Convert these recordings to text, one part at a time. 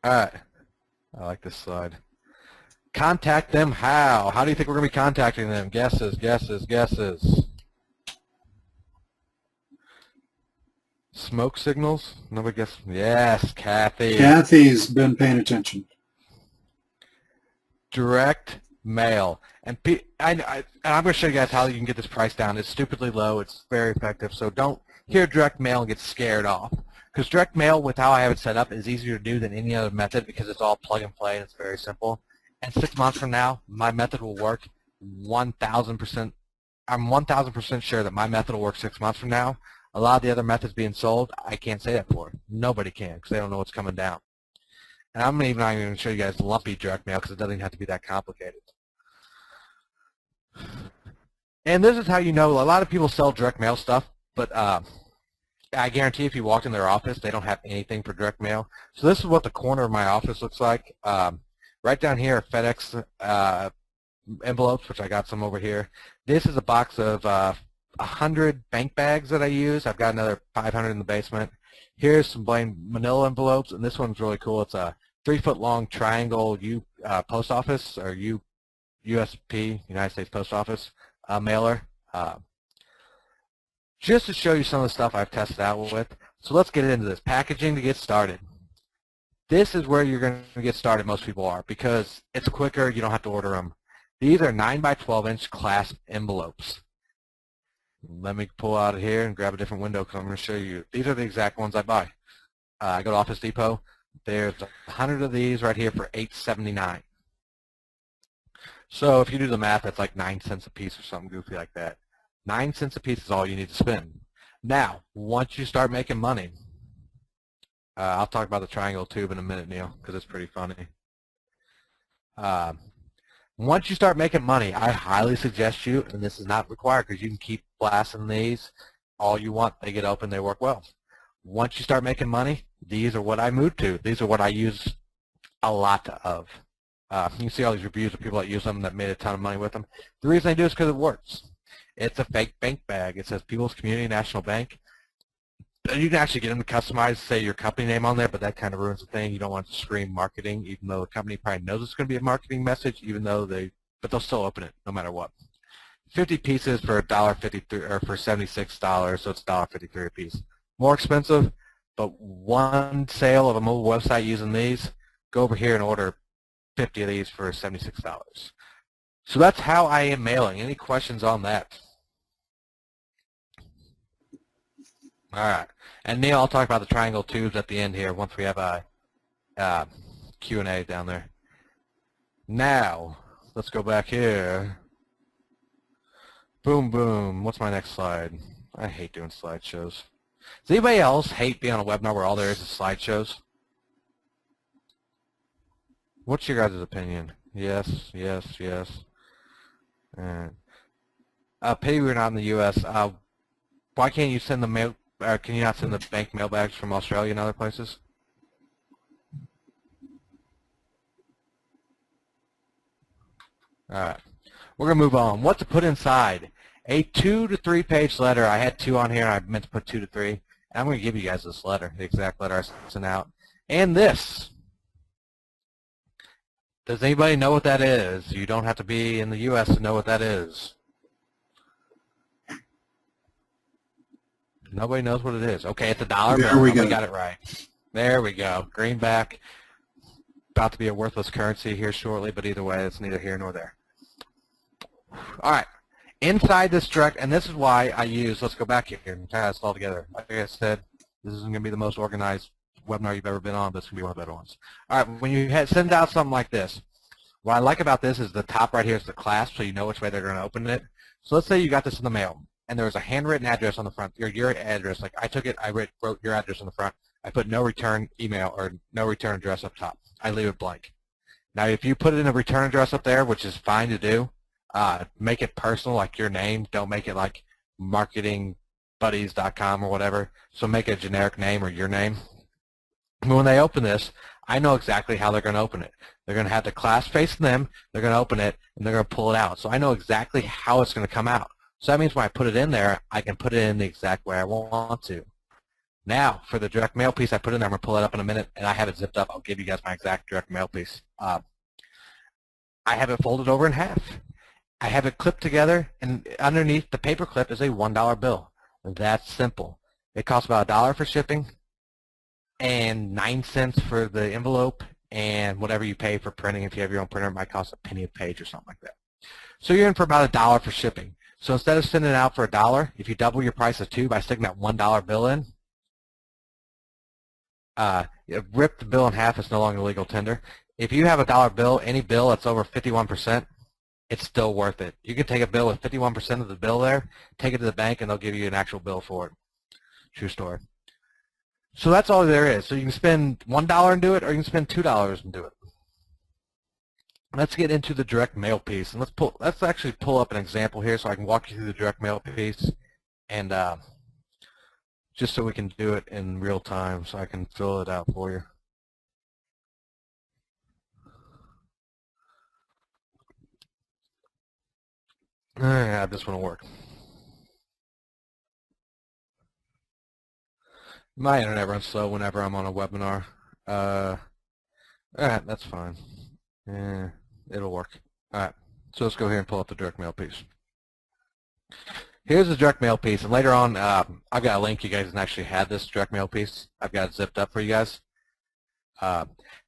All right. I like this slide. Contact them how? How do you think we're going to be contacting them? Guesses, guesses, guesses. Smoke signals? Nobody guessed. Yes, Kathy. Kathy's been paying attention. Direct mail. And I'm going to show you guys how you can get this price down. It's stupidly low. It's very effective. So don't hear direct mail and get scared off. Because direct mail, with how I have it set up, is easier to do than any other method because it's all plug and play and it's very simple. And 6 months from now, my method will work 1,000%. I'm 1,000% sure that my method will work 6 months from now. A lot of the other methods being sold, I can't say that for. Nobody can because they don't know what's coming down. And I'm not even going to show you guys lumpy direct mail because it doesn't have to be that complicated. And this is how you know. A lot of people sell direct mail stuff, but I guarantee if you walked in their office, they don't have anything for direct mail. So this is what the corner of my office looks like. Right down here are FedEx envelopes, which I got some over here. This is a box of 100 bank bags that I use. I've got another 500 in the basement. Here's some plain manila envelopes, and this one's really cool. It's a 3-foot-long triangle post office, or USP, United States Post Office mailer. Just to show you some of the stuff I've tested out with. So let's get into this. Packaging to get started. This is where you're going to get started, most people are, because it's quicker, you don't have to order them. These are 9 by 12-inch clasp envelopes. Let me pull out of here and grab a different window because I'm going to show you. These are the exact ones I buy. I go to Office Depot. There's 100 of these right here for $8.79. So if you do the math, that's like 9 cents a piece or something goofy like that. 9 cents a piece is all you need to spend. Now, once you start making money, I'll talk about the triangle tube in a minute, Neil, because it's pretty funny. Once you start making money, I highly suggest you, and this is not required because you can keep blasting these all you want. They get open, they work well. Once you start making money, these are what I moved to. These are what I use a lot of. You can see all these reviews of people that use them that made a ton of money with them. The reason I do is because it works. It's a fake bank bag. It says People's Community National Bank. You can actually get them to customize, say, your company name on there, but that kind of ruins the thing. You don't want to scream marketing, even though the company probably knows it's going to be a marketing message, but they'll still open it no matter what. 50 pieces for $1.53 or for $76, so it's $1.53 a piece. More expensive, but one sale of a mobile website using these, go over here and order 50 of these for $76. So that's how I am mailing. Any questions on that? All right. And Neil, I'll talk about the triangle tubes at the end here once we have a Q&A down there. Now, let's go back here. Boom, boom. What's my next slide? I hate doing slideshows. Does anybody else hate being on a webinar where all there is slideshows? What's your guys' opinion? Yes, yes, yes. Pity we're not in the U.S. Why can't you send the mail? Can you not send the bank mail bags from Australia and other places? All right, we're gonna move on. What to put inside? A 2 to 3 page letter. I had 2 on here. I meant to put 2 to 3. And I'm gonna give you guys this letter, the exact letter I sent out, and this. Does anybody know what that is? You don't have to be in the U.S. to know what that is. Nobody knows what it is. Okay, it's a dollar bill. There we go. Got it right. There we go. Greenback. About to be a worthless currency here shortly, but either way, it's neither here nor there. All right. Inside this direct, and this is why I use, let's go back here and tie this all together. Like I said, this isn't going to be the most organized webinar you've ever been on, but it's going to be one of the better ones. All right, when you send out something like this, what I like about this is the top right here is the clasp, so you know which way they're going to open it. So let's say you got this in the mail, and there was a handwritten address on the front, your address. Like I took it, I wrote your address on the front. I put no return email or no return address up top. I leave it blank. Now, if you put in a return address up there, which is fine to do, make it personal, like your name. Don't make it like marketingbuddies.com or whatever. So make a generic name or your name. When they open this, I know exactly how they're going to open it. They're going to have the clasp facing them, they're going to open it, and they're going to pull it out. So I know exactly how it's going to come out. So that means when I put it in there, I can put it in the exact way I want to. Now, for the direct mail piece I put in there, I'm going to pull it up in a minute, and I have it zipped up. I'll give you guys my exact direct mail piece. I have it folded over in half. I have it clipped together, and underneath the paper clip is a $1 bill. That's simple. It costs about $1 for shipping and 9 cents for the envelope, and whatever you pay for printing. If you have your own printer, it might cost a penny a page or something like that. So you're in for about $1 for shipping. So instead of sending it out for $1, if you double your price of 2 by sticking that $1 bill in, you rip the bill in half. It's no longer legal tender. If you have a $1 bill, any bill that's over 51%, it's still worth it. You can take a bill with 51% of the bill there, take it to the bank, and they'll give you an actual bill for it. True story. So that's all there is. So you can spend $1 and do it, or you can spend $2 and do it. Let's get into the direct mail piece, and let's actually pull up an example here so I can walk you through the direct mail piece, and just so we can do it in real time, so I can fill it out for you. Yeah, this one will work. My internet runs slow whenever I'm on a webinar. Alright, that's fine. Yeah, it'll work. Alright, so let's go here and pull up the direct mail piece. Here's the direct mail piece, and later on, I've got a link. You guys can actually have this direct mail piece. I've got it zipped up for you guys.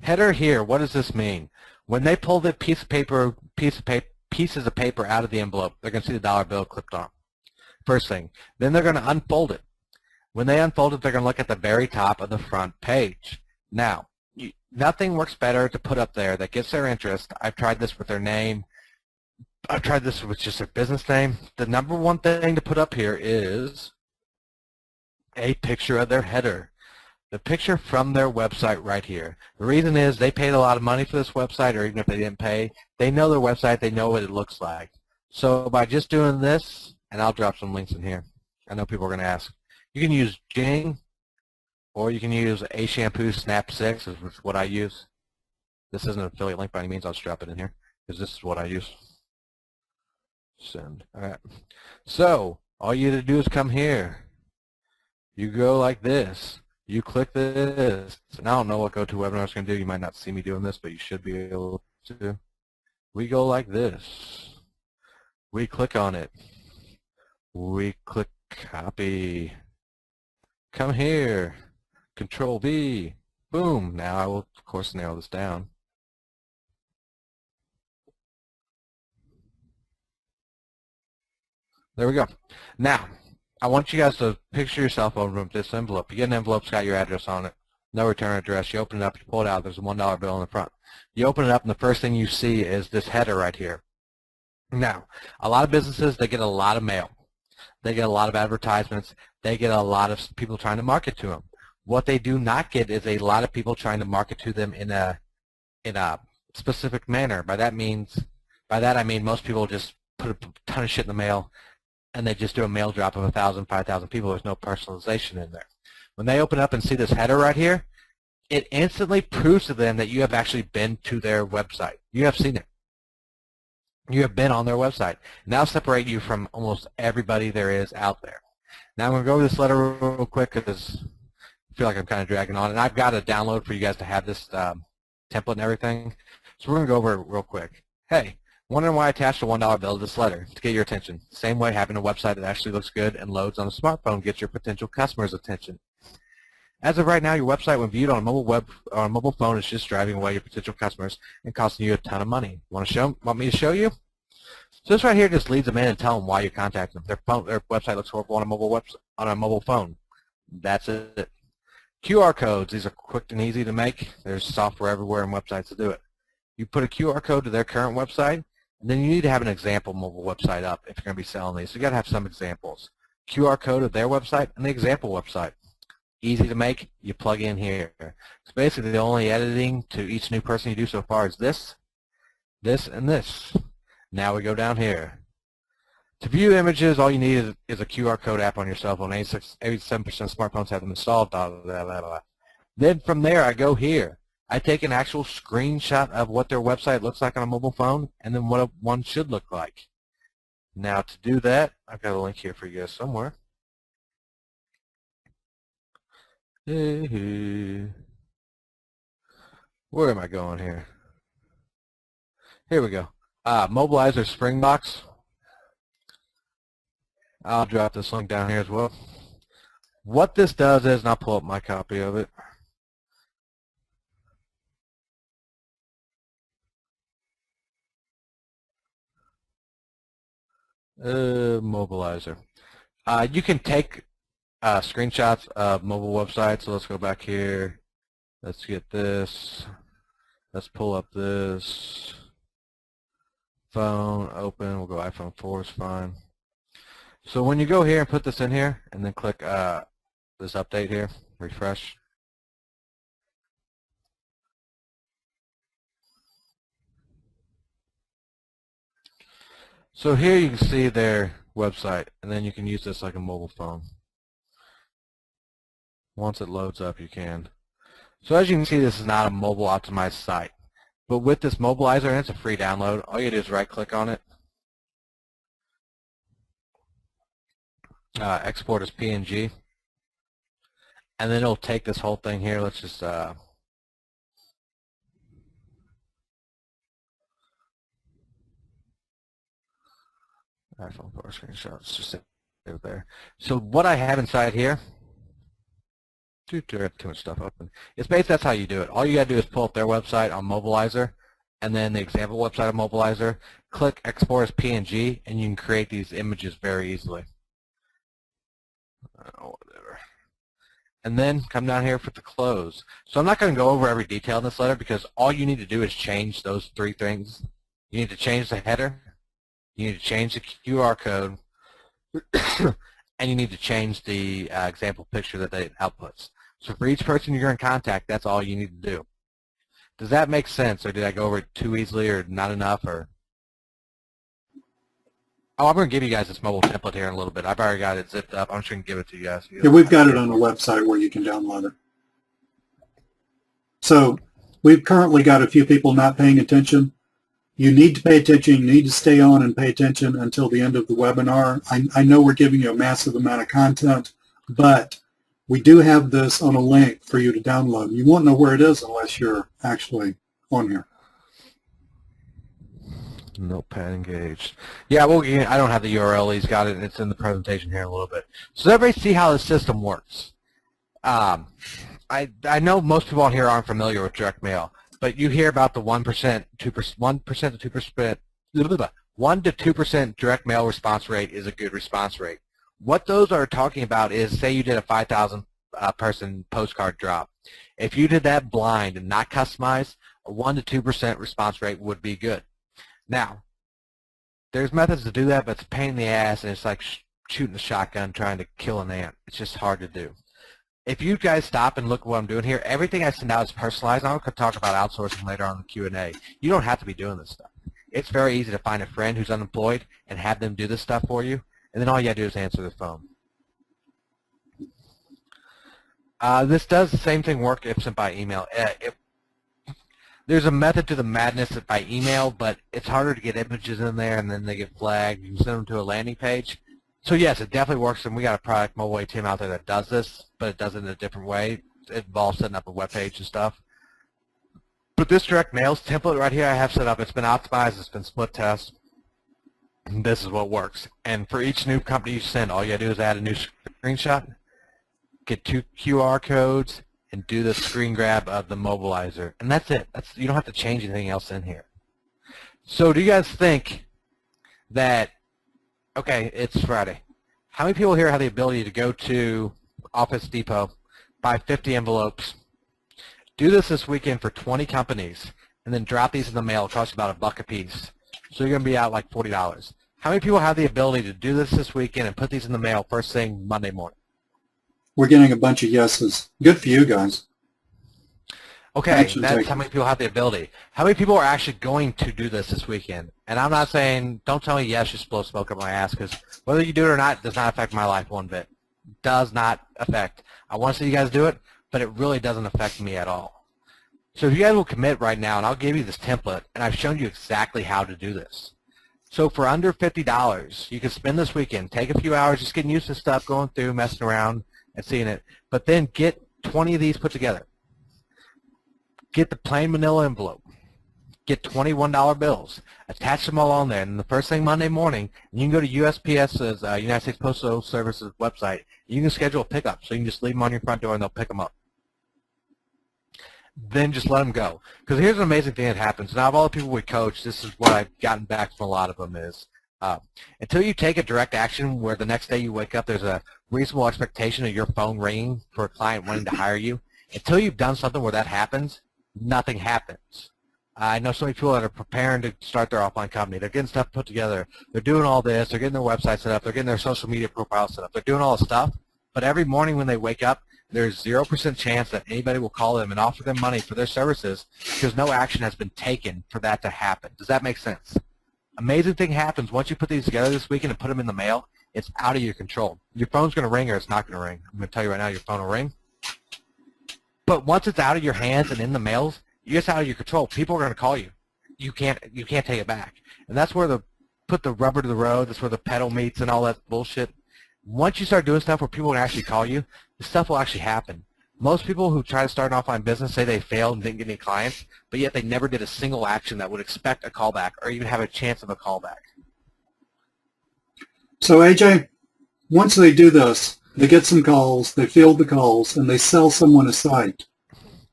Header here, what does this mean? When they pull the pieces of paper out of the envelope, they're going to see the $1 bill clipped on. First thing. Then they're going to unfold it. When they unfold it, they're going to look at the very top of the front page. Now, nothing works better to put up there that gets their interest. I've tried this with their name. I've tried this with just their business name. The number one thing to put up here is a picture of their header. The picture from their website right here. The reason is they paid a lot of money for this website, or even if they didn't pay, they know their website, they know what it looks like. So by just doing this, and I'll drop some links in here. I know people are going to ask. You can use Jing, or you can use A Shampoo Snap 6, is what I use. This isn't an affiliate link by any means. I'll just drop it in here, because this is what I use. Send. All right. So all you have to do is come here. You go like this. You click this. And I don't know what GoToWebinar is going to do. You might not see me doing this, but you should be able to. We go like this. We click on it. We click copy. Come here. Control V. Boom. Now I will, of course, narrow this down. There we go. Now, I want you guys to picture yourself over this envelope. You get an envelope, it's got your address on it, no return address. You open it up, you pull it out, there's a $1 bill in the front. You open it up, and the first thing you see is this header right here. Now, a lot of businesses, they get a lot of mail. They get a lot of advertisements. They get a lot of people trying to market to them. What they do not get is a lot of people trying to market to them in a specific manner. By that I mean most people just put a ton of shit in the mail, and they just do a mail drop of 1,000, 5,000 people. There's no personalization in there. When they open up and see this header right here, it instantly proves to them that you have actually been to their website. You have seen it. You have been on their website. And that'll separate you from almost everybody there is out there. Now I'm going to go over this letter real quick because I feel like I'm kind of dragging on. And I've got a download for you guys to have this template and everything. So we're going to go over it real quick. Hey. Wondering why I attached a $1 bill to this letter? To get your attention. Same way having a website that actually looks good and loads on a smartphone gets your potential customers' attention. As of right now, your website, when viewed on a mobile phone, is just driving away your potential customers and costing you a ton of money. Want me to show you? So this right here just leads them in and tell them why you're contacting them. Their website looks horrible on a mobile phone. That's it. QR codes. These are quick and easy to make. There's software everywhere and websites to do it. You put a QR code to their current website. And then you need to have an example mobile website up if you're going to be selling these. So you got to have some examples. QR code of their website and the example website. Easy to make. You plug in here. So basically the only editing to each new person you do so far is this, this, and this. Now we go down here. To view images, all you need is a QR code app on your cell phone. 87% of smartphones have them installed. Blah, blah, blah, blah. Then from there I go here. I take an actual screenshot of what their website looks like on a mobile phone and then what one should look like. Now to do that, I've got a link here for you guys somewhere. Where am I going here? Here we go. Mobilizer Springbox. I'll drop this link down here as well. What this does is, and I'll pull up my copy of it. Mobilizer. You can take screenshots of mobile websites. So let's go back here. Let's get this. Let's pull up this. Phone, open. We'll go iPhone 4 is fine. So when you go here and put this in here, and then click this update here, refresh. So here you can see their website, and then you can use this like a mobile phone. Once it loads up, you can. So as you can see, this is not a mobile optimized site. But with this mobilizer, and it's a free download, all you do is right-click on it. Export as PNG. And then it'll take this whole thing here. Let's just iPhone 4 screenshots. Just save it there. So what I have inside here, too much stuff open. It's basically that's how you do it. All you got to do is pull up their website on Mobilizer, and then the example website of Mobilizer. Click Export as PNG, and you can create these images very easily. Whatever. And then come down here for the close. So I'm not going to go over every detail in this letter because all you need to do is change those three things. You need to change the header, you need to change the QR code, and you need to change the example picture that it outputs. So for each person you're going to contact, that's all you need to do. Does that make sense, or did I go over it too easily, or not enough, or? Oh, I'm going to give you guys this mobile template here in a little bit. I've already got it zipped up. I'm just going to give it to you guys. Yeah, we've got it on the website where you can download it. So we've currently got a few people not paying attention. You need to pay attention. You need to stay on and pay attention until the end of the webinar. I know we're giving you a massive amount of content, but we do have this on a link for you to download. You won't know where it is unless you're actually on here. Notepad engaged. Yeah, well, I don't have the URL. He's got it, and it's in the presentation here in a little bit. So everybody see how the system works. I know most people on here aren't familiar with direct mail, but you hear about the 1%, 2%, 1% to 2%, 1 to 2% direct mail response rate is a good response rate. What those are talking about is, say you did a 5,000 person postcard drop. If you did that blind and not customized, a 1 to 2% response rate would be good. Now, there's methods to do that, but it's a pain in the ass, and it's like shooting a shotgun trying to kill an ant. It's just hard to do. If you guys stop and look at what I'm doing here, everything I send out is personalized. I'm going to talk about outsourcing later on in the Q&A. You don't have to be doing this stuff. It's very easy to find a friend who's unemployed and have them do this stuff for you, and then all you got to do is answer the phone. This does the same thing work if sent by email. There's a method to the madness by email, but it's harder to get images in there, and then they get flagged. You can send them to a landing page. So yes, it definitely works, and we got a product, Mobile ATM, out there that does this, but it does it in a different way. It involves setting up a web page and stuff. But this direct mails template right here I have set up, it's been optimized, it's been split test. And this is what works. And for each new company you send, all you gotta do is add a new screenshot, get 2 QR codes, and do the screen grab of the mobilizer. And that's it. You don't have to change anything else in here. So do you guys think that, okay, it's Friday. How many people here have the ability to go to Office Depot, buy 50 envelopes, do this weekend for 20 companies, and then drop these in the mail? It costs about $1 a piece. So you're going to be out like $40. How many people have the ability to do this weekend and put these in the mail first thing Monday morning? We're getting a bunch of yeses. Good for you guys. Okay, that's how many people have the ability. How many people are actually going to do this weekend? And I'm not saying, don't tell me yes, just blow smoke up my ass, because whether you do it or not does not affect my life one bit. Does not affect. I want to see you guys do it, but it really doesn't affect me at all. So if you guys will commit right now, and I'll give you this template, and I've shown you exactly how to do this. So for under $50, you can spend this weekend, take a few hours just getting used to stuff, going through, messing around, and seeing it, but then get 20 of these put together. Get the plain manila envelope. Get $21 bills. Attach them all on there. And the first thing Monday morning, you can go to USPS's, United States Postal Service's website. You can schedule a pickup. So you can just leave them on your front door and they'll pick them up. Then just let them go. Because here's an amazing thing that happens. Now, of all the people we coach, this is what I've gotten back from a lot of them is, until you take a direct action where the next day you wake up, there's a reasonable expectation of your phone ringing for a client wanting to hire you. Until you've done something where that happens, nothing happens. I know so many people that are preparing to start their offline company. They're getting stuff put together. They're doing all this. They're getting their website set up. They're getting their social media profile set up. They're doing all the stuff. But every morning when they wake up, there's 0% chance that anybody will call them and offer them money for their services because no action has been taken for that to happen. Does that make sense? Amazing thing happens once you put these together this weekend and put them in the mail. It's out of your control. Your phone's going to ring or it's not going to ring. I'm going to tell you right now, your phone will ring. But once it's out of your hands and in the mails, it's out of your control. People are going to call you. You can't take it back. And that's where put the rubber to the road. That's where the pedal meets and all that bullshit. Once you start doing stuff where people can actually call you, the stuff will actually happen. Most people who try to start an offline business say they failed and didn't get any clients, but yet they never did a single action that would expect a callback or even have a chance of a callback. So AJ, once they do this, they get some calls, they field the calls, and they sell someone a site.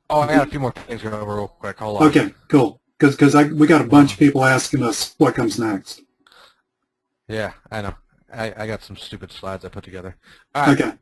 Oh, I got a few more things to go over real quick. Hold on. Okay, cool. Because we got a bunch of people asking us what comes next. Yeah, I know. I got some stupid slides I put together. All right. Okay.